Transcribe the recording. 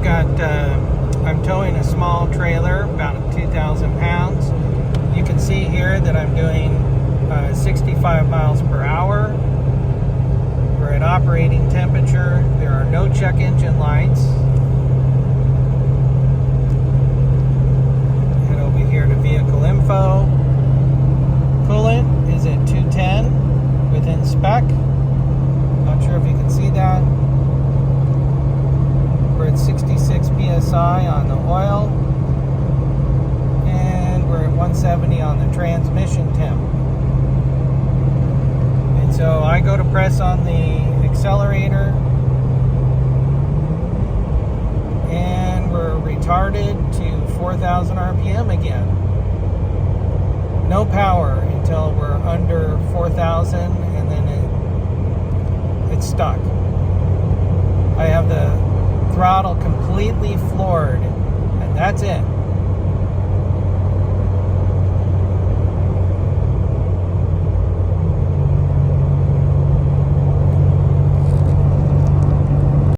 I'm towing a small trailer, about 2,000 pounds. You can see here that I'm doing 65 miles per hour. We're at operating temperature. There are no check engine lights. Head over here to vehicle info. Coolant is at 210 within spec. Not sure if you can see that. We're at 66 psi on the oil, and we're at 170 on the transmission temp. And so I go to press on the accelerator, and we're retarded to 4,000 RPM again. No power until we're under 4,000, and then it's stuck. I have the throttle completely floored, and that's it.